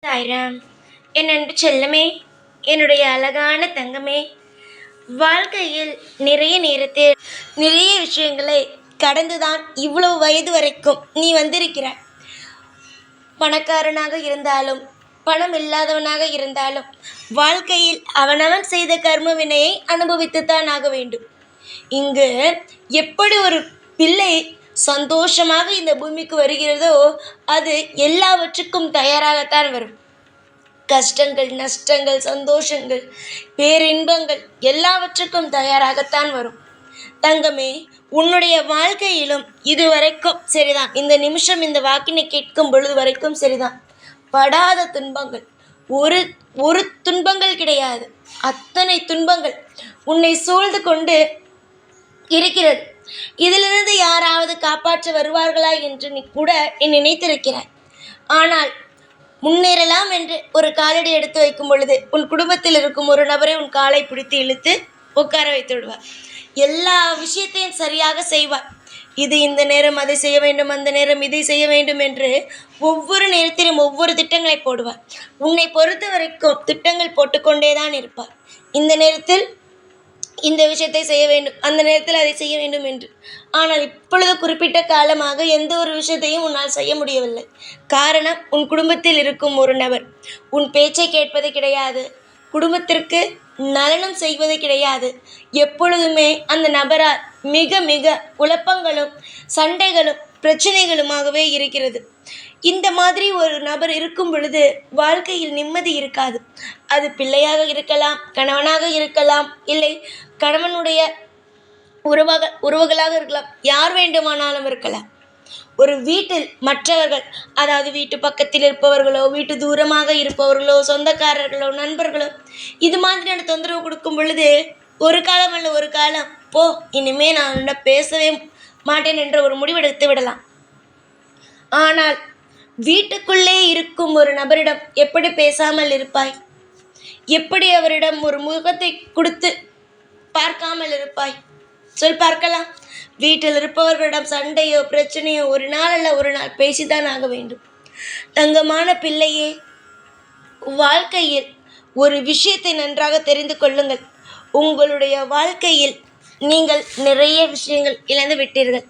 சாய்ராம். என் அன்பு செல்லமே, என்னுடைய அழகான தங்கமே, வாழ்க்கையில் நிறைய நேரத்தில் நிறைய விஷயங்களை கடந்துதான் இவ்வளவு வயது வரைக்கும் நீ வந்திருக்கிறாய். பணக்காரனாக இருந்தாலும் பணம் இல்லாதவனாக இருந்தாலும் வாழ்க்கையில் அவனவன் செய்த கர்ம வினையை அனுபவித்துத்தான் ஆக வேண்டும். இங்கு எப்படி ஒரு பிள்ளை சந்தோஷமாக இந்த பூமிக்கு வருகிறதோ அது எல்லாவற்றுக்கும் தயாராகத்தான் வரும். கஷ்டங்கள், நஷ்டங்கள், சந்தோஷங்கள், பேரின்பங்கள் எல்லாவற்றுக்கும் தயாராகத்தான் வரும். தங்கமே, உன்னுடைய வாழ்க்கையிலும் இதுவரைக்கும் சரிதான், இந்த நிமிஷம் இந்த வாக்கினை கேட்கும் பொழுது வரைக்கும் சரிதான், படாத துன்பங்கள் ஒரு ஒரு துன்பங்கள் கிடையாது, அத்தனை துன்பங்கள் உன்னை சூழ்ந்து கொண்டு இருக்கிறது. இதிலிருந்து யாராவது காப்பாற்ற வருவார்களா என்று நீ கூட நீ நினைத்திருக்கிறாய். ஆனால் முன்னேறலாம் என்று ஒரு காலடி எடுத்து வைக்கும் பொழுது உன் குடும்பத்தில் இருக்கும் ஒரு நபரை உன் காலை பிடித்து இழுத்து உட்கார வைத்து விடுவார். எல்லா விஷயத்தையும் சரியாக செய்வார். இது இந்த நேரம் அதை செய்ய வேண்டும், அந்த நேரம் இதை செய்ய வேண்டும் என்று ஒவ்வொரு நேரத்திலும் ஒவ்வொரு திட்டங்களை போடுவார். உன்னை பொறுத்த வரைக்கும் திட்டங்கள் போட்டுக்கொண்டே தான் இருப்பார். இந்த நேரத்தில் இந்த விஷயத்தை செய்ய வேண்டும், அந்த நேரத்தில் அதை செய்ய வேண்டும் என்று. ஆனால் இப்பொழுது குறிப்பிட்ட காலமாக எந்த ஒரு விஷயத்தையும் உன்னால் செய்ய முடியவில்லை. காரணம், உன் குடும்பத்தில் இருக்கும் ஒரு நபர் உன் பேச்சை கேட்பது கிடையாது, குடும்பத்திற்கு நலனும் செய்வது கிடையாது. எப்பொழுதுமே அந்த நபரால் மிக மிக குழப்பங்களும் சண்டைகளும் பிரச்சனைகளுமாகவே இருக்கிறது. இந்த மாதிரி ஒரு நபர் இருக்கும் பொழுது வாழ்க்கையில் நிம்மதி இருக்காது. அது பிள்ளையாக இருக்கலாம், கணவனாக இருக்கலாம், இல்லை கணவனுடைய உறவுகளாக இருக்கலாம், யார் வேண்டுமானாலும் இருக்கலாம். ஒரு வீட்டில் மற்றவர்கள், அதாவது வீட்டு பக்கத்தில் இருப்பவர்களோ, வீட்டு தூரமாக இருப்பவர்களோ, சொந்தக்காரர்களோ, நண்பர்களோ இது மாதிரியான தொந்தரவு கொடுக்கும் பொழுது ஒரு காலம் அல்ல ஒரு காலம் போ, இனிமே நான் உன்னிடம் பேசவே மாட்டேன் என்ற ஒரு முடிவெடுத்து விடலாம். ஆனால் வீட்டுக்குள்ளே இருக்கும் ஒரு நபரிடம் எப்படி பேசாமல் இருப்பாய்? எப்படி அவரிடம் ஒரு முகத்தை கொடுத்து பார்க்காமல் இருப்பாய்? சொல் பார்க்கலாம். வீட்டில் இருப்பவர்களிடம் சண்டையோ பிரச்சனையோ ஒரு நாள் அல்ல ஒரு நாள் பேசித்தான் ஆக வேண்டும். தங்கமான பிள்ளையே, வாழ்க்கையில் ஒரு விஷயத்தை நன்றாக தெரிந்து கொள்ளுங்கள். உங்களுடைய வாழ்க்கையில் நீங்கள் நிறைய விஷயங்கள் இழந்து விட்டீர்கள்.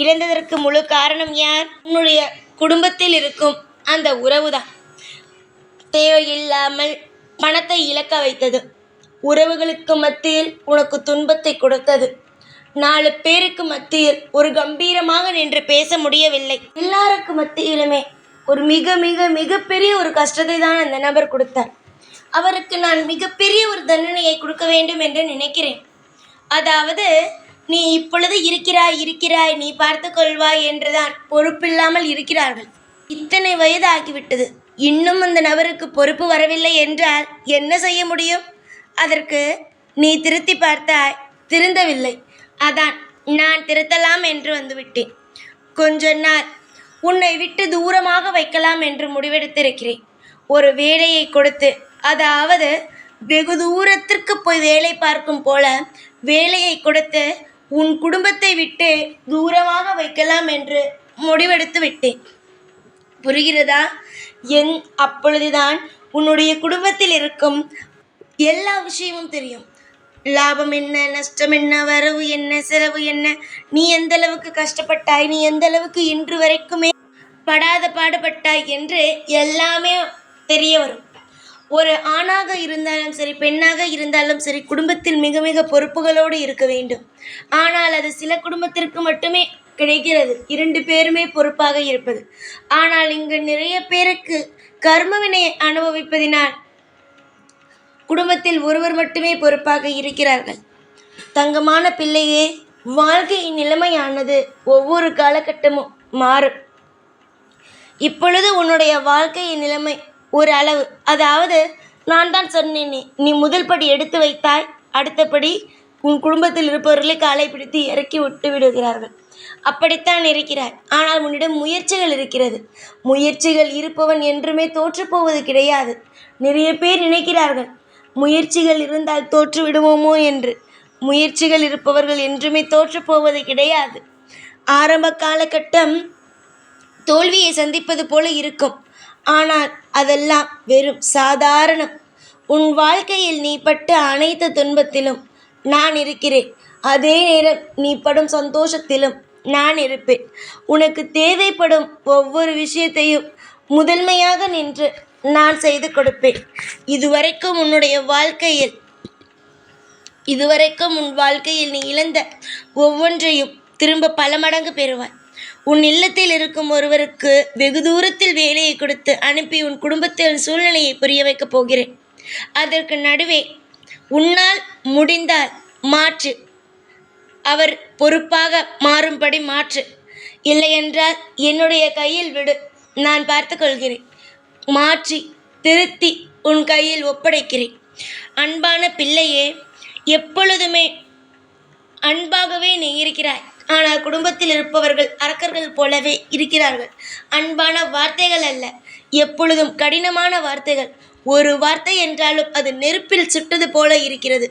இழந்ததற்கு முழு காரணம் யார்? உன்னுடைய குடும்பத்தில் இருக்கும் அந்த உறவுதான். தேவையில்லாமல் பணத்தை இழக்க வைத்தது, உறவுகளுக்கு மத்தியில் உனக்கு துன்பத்தை கொடுத்தது, 4 பேருக்கு மத்தியில் ஒரு கம்பீரமாக நின்று பேச முடியவில்லை, எல்லாருக்கு மத்தியிலுமே ஒரு மிக மிக மிகப்பெரிய ஒரு கஷ்டத்தை தான் அந்த நபர் கொடுத்தார். அவருக்கு நான் மிகப்பெரிய ஒரு தண்டனையை கொடுக்க வேண்டும் என்று நினைக்கிறேன். அதாவது, நீ இப்பொழுது இருக்கிறாய், நீ பார்த்து கொள்வாய் என்றுதான் பொறுப்பில்லாமல் இருக்கிறார்கள். இத்தனை வயது ஆகிவிட்டது, இன்னும் அந்த நபருக்கு பொறுப்பு வரவில்லை என்றால் என்ன செய்ய முடியும்? அதற்கு நீ திருத்தி பார்த்தாய், திருந்தவில்லை. அதான் நான் திருத்தலாம் என்று வந்துவிட்டேன். கொஞ்ச நாள் உன்னை விட்டு தூரமாக வைக்கலாம் என்று முடிவெடுத்திருக்கிறேன். ஒரு வேலையை கொடுத்து, அதாவது வெகு தூரத்திற்கு போய் வேலை பார்க்கும் போல வேலையை கொடுத்து உன் குடும்பத்தை விட்டு தூரமாக வைக்கலாம் என்று முடிவெடுத்து விட்டேன். புரிகிறதா? அப்பொழுதுதான் உன்னுடைய குடும்பத்தில் இருக்கும் எல்லா விஷயமும் தெரியும். லாபம் என்ன, நஷ்டம் என்ன, வரவு என்ன, செலவு என்ன, நீ எந்த அளவுக்கு கஷ்டப்பட்டாய், நீ எந்த அளவுக்கு இன்று வரைக்குமே படாத பாடுபட்டாய் என்று எல்லாமே தெரிய வரும். ஒரு ஆணாக இருந்தாலும் சரி, பெண்ணாக இருந்தாலும் சரி, குடும்பத்தில் மிக மிக பொறுப்புகளோடு இருக்க வேண்டும். ஆனால் அது சில குடும்பத்திற்கு மட்டுமே கிடைக்கிறது, 2 பேருமே பொறுப்பாக இருப்பது. ஆனால் இங்கு நிறைய பேருக்கு கர்மவினை அனுபவிப்பதினால் குடும்பத்தில் ஒருவர் மட்டுமே பொறுப்பாக இருக்கிறார்கள். தங்கமான பிள்ளையே, வாழ்க்கையின் நிலைமையானது ஒவ்வொரு காலகட்டமும் மாறும். இப்பொழுது உன்னுடைய வாழ்க்கையின் நிலைமை ஒரு அளவு, அதாவது நான் தான் சொன்னேனே, நீ முதல் படி எடுத்து வைத்தாய், அடுத்தபடி உன் குடும்பத்தில் இருப்பவர்களை காலை பிடித்து இறக்கி விட்டு விடுகிறார்கள். அப்படித்தான் இருக்கிறாய். ஆனால் உன்னிடம் முயற்சிகள் இருக்கிறது. முயற்சிகள் இருப்பவன் என்றுமே தோற்றுப்போவது கிடையாது. நிறைய பேர் நினைக்கிறார்கள் முயற்சிகள் இருந்தால் தோற்று விடுவோமோ என்று. முயற்சிகள் இருப்பவர்கள் என்றுமே தோற்றுப்போவது கிடையாது. ஆரம்ப காலகட்டம் தோல்வியை சந்திப்பது போல இருக்கும். ஆனால் அதெல்லாம் வெறும் சாதாரணம். உன் வாழ்க்கையில் நீ பட்ட அனைத்து துன்பத்திலும் நான் இருக்கிறேன். அதே நேரம் நீ படும் சந்தோஷத்திலும் நான் இருப்பேன். உனக்கு தேவைப்படும் ஒவ்வொரு விஷயத்தையும் முதன்மையாக நின்று நான் செய்து கொடுப்பேன். இதுவரைக்கும் உன் வாழ்க்கையில் நீ இழந்த ஒவ்வொன்றையும் திரும்ப பல மடங்கு பெறுவாய். உன் இல்லத்தில் இருக்கும் ஒருவருக்கு வெகு தூரத்தில் வேலையை கொடுத்து அனுப்பி உன் குடும்பத்தின் சூழ்நிலையை புரிய வைக்கப் போகிறேன். அதற்கு நடுவே உன்னால் முடிந்தால் மாற்று. அவர் பொறுப்பாக மாறும்படி மாற்று. இல்லையென்றால் என்னுடைய கையில் விடு, நான் பார்த்துக்கொள்கிறேன். மாற்றி திருத்தி உன் கையில் ஒப்படைக்கிறேன். அன்பான பிள்ளையே, எப்பொழுதுமே அன்பாகவே நீ இருக்கிறாய். ஆனால் குடும்பத்தில் இருப்பவர்கள் அரக்கர்கள் போலவே இருக்கிறார்கள். அன்பான வார்த்தைகள் அல்ல, எப்பொழுதும் கடினமான வார்த்தைகள். ஒரு வார்த்தை என்றாலும் அது நெருப்பில் சுட்டது போல இருக்கிறது.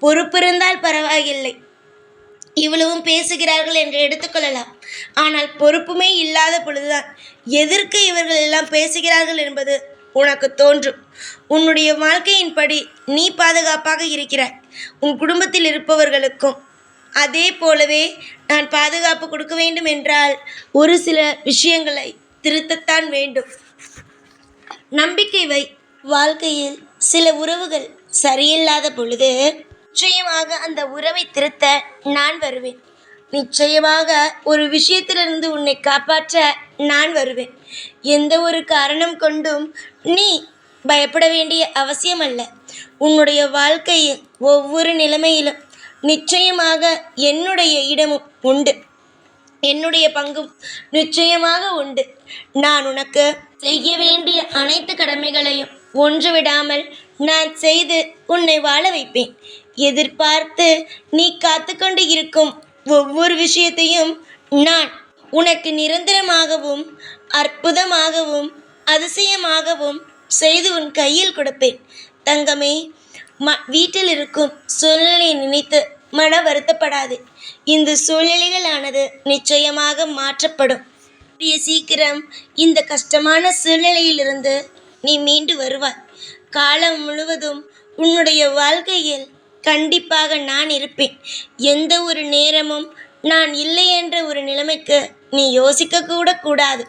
பொறுப்பிருந்தால் பரவாயில்லை, இவ்வளவும் பேசுகிறார்கள் என்று எடுத்துக்கொள்ளலாம். ஆனால் பொறுப்புமே இல்லாத பொழுதுதான் எதற்கு இவர்கள் எல்லாம் பேசுகிறார்கள் என்பது உனக்கு தோன்றும். உன்னுடைய வாழ்க்கையின்படி நீ பாதுகாப்பாக இருக்கிறாய். உன் குடும்பத்தில் இருப்பவர்களுக்கும் அதே போலவே நான் பாதுகாப்பு கொடுக்க வேண்டும் என்றால் ஒரு சில விஷயங்களை திருத்தத்தான் வேண்டும். நம்பிக்கை வை. வாழ்க்கையில் சில உறவுகள் சரியில்லாத பொழுது நிச்சயமாக அந்த உறவை திருத்த நான் வருவேன். நிச்சயமாக ஒரு விஷயத்திலிருந்து உன்னை காப்பாற்ற நான் வருவேன். எந்த ஒரு காரணம் கொண்டும் நீ பயப்பட வேண்டிய அவசியம் அல்ல. உன்னுடைய வாழ்க்கையில் ஒவ்வொரு நிலைமையிலும் நிச்சயமாக என்னுடைய இடமும் உண்டு, என்னுடைய பங்கும் நிச்சயமாக உண்டு. நான் உனக்கு செய்ய வேண்டிய அனைத்து கடமைகளையும் ஒன்று விடாமல் நான் செய்து உன்னை வாழ வைப்பேன். எதிர்பார்த்து நீ காத்து கொண்டு இருக்கும் ஒவ்வொரு விஷயத்தையும் நான் உனக்கு நிரந்தரமாகவும் அற்புதமாகவும் அதிசயமாகவும் செய்து உன் கையில் கொடுப்பேன். தங்கமே, வீட்டில் இருக்கும் சூழ்நிலையை நினைத்து மன வருத்தப்படாது. இந்த சூழ்நிலைகளானது நிச்சயமாக மாற்றப்படும். கூடிய சீக்கிரம் இந்த கஷ்டமான சூழ்நிலையிலிருந்து நீ மீண்டு வருவாய். காலம் முழுவதும் உன்னுடைய வாழ்க்கையில் கண்டிப்பாக நான் இருப்பேன். எந்த ஒரு நேரமும் நான் இல்லை என்ற ஒரு நிலைமைக்கு நீ யோசிக்க கூட கூடாது.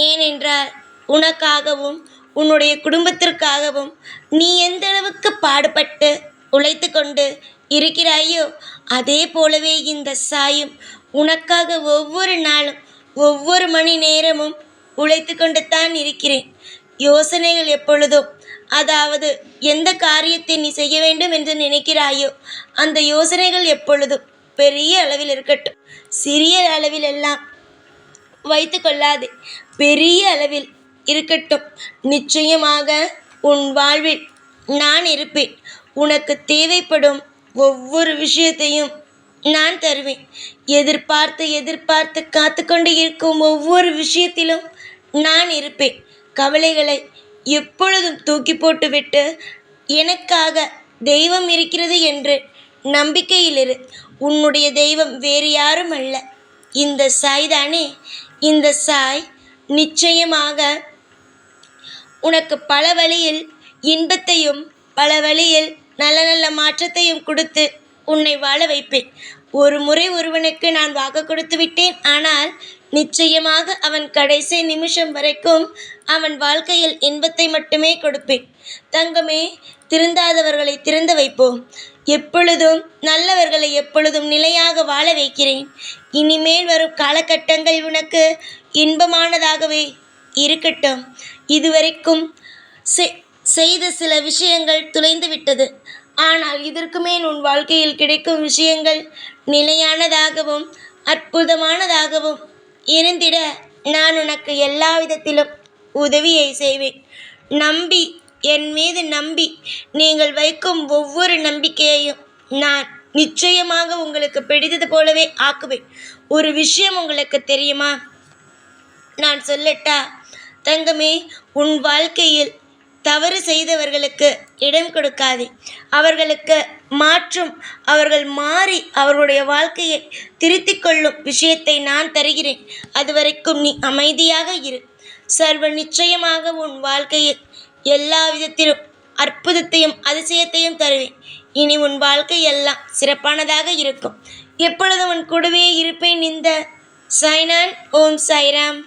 ஏனென்றால் உனக்காகவும் உன்னுடைய குடும்பத்திற்காகவும் நீ எந்த அளவுக்கு பாடுபட்டு உழைத்து கொண்டு இருக்கிறாயோ அதே போலவே இந்த சாயும் உனக்காக ஒவ்வொரு நாளும் ஒவ்வொரு மணி நேரமும் உழைத்து கொண்டு தான் இருக்கிறேன். யோசனைகள் எப்பொழுதும், அதாவது எந்த காரியத்தை நீ செய்ய வேண்டும் என்று நினைக்கிறாயோ அந்த யோசனைகள் எப்பொழுதும் பெரிய அளவில் இருக்கட்டும். சிறிய அளவில் எல்லாம் வைத்து கொள்ளாதே, பெரிய அளவில் இருக்கட்டும். நிச்சயமாக உன் வாழ்வில் நான் இருப்பேன். உனக்கு தேவைப்படும் ஒவ்வொரு விஷயத்தையும் நான் தருவேன். எதிர்பார்த்து எதிர்பார்த்து காத்து கொண்டு இருக்கும் ஒவ்வொரு விஷயத்திலும் நான் இருப்பேன். கவலைகளை எப்பொழுதும் தூக்கி போட்டுவிட்டு எனக்காக தெய்வம் இருக்கிறது என்று நம்பிக்கையில் இரு. உன்னுடைய தெய்வம் வேறு யாரும் அல்ல, இந்த சாய் தானே. இந்த சாய் நிச்சயமாக உனக்கு பல வழியில் இன்பத்தையும் பல வழியில் நல்ல நல்ல மாற்றத்தையும் கொடுத்து உன்னை வாழ வைப்பேன். ஒரு முறை ஒருவனுக்கு நான் வாக்கு கொடுத்து விட்டேன், ஆனால் நிச்சயமாக அவன் கடைசி நிமிஷம் வரைக்கும் அவன் வாழ்க்கையில் இன்பத்தை மட்டுமே கொடுப்பேன். தங்கமே, திருந்தாதவர்களை திருந்த வைப்போம். எப்பொழுதும் நல்லவர்களை எப்பொழுதும் நிலையாக வாழ வைக்கிறேன். இனிமேல் வரும் காலகட்டங்கள் உனக்கு இன்பமானதாகவே இருக்கட்டும். இதுவரைக்கும் செய்த சில விஷயங்கள் துளைந்து விட்டது. ஆனால் இதற்கு மேல் உன் வாழ்க்கையில் கிடைக்கும் விஷயங்கள் நிலையானதாகவும் அற்புதமானதாகவும் இருந்திட நான் உனக்கு எல்லா விதத்திலும் உதவியை செய்வேன். நம்பி, என் மீது நம்பி நீங்கள் வைக்கும் ஒவ்வொரு நம்பிக்கையையும் நான் நிச்சயமாக உங்களுக்கு பிடித்தது போலவே ஆக்குவேன். ஒரு விஷயம் உங்களுக்கு தெரியுமா? நான் சொல்லட்டா? தங்கமே, உன் வாழ்க்கையில் தவறு செய்தவர்களுக்கு இடம் கொடுக்காதே. அவர்களுக்கு அவர்கள் மாறி அவர்களுடைய வாழ்க்கையை திருத்திக் கொள்ளும் விஷயத்தை நான் தருகிறேன். அதுவரைக்கும் நீ அமைதியாக இரு. சர்வ நிச்சயமாக உன் வாழ்க்கையில் எல்லா விதத்திலும் அற்புதத்தையும் அதிசயத்தையும் தருவேன். இனி உன் வாழ்க்கை எல்லாம் சிறப்பானதாக இருக்கும். எப்பொழுதும் உன் கூடவே இருப்பேன். இந்த சாய்நான். ஓம் சாய்ராம்.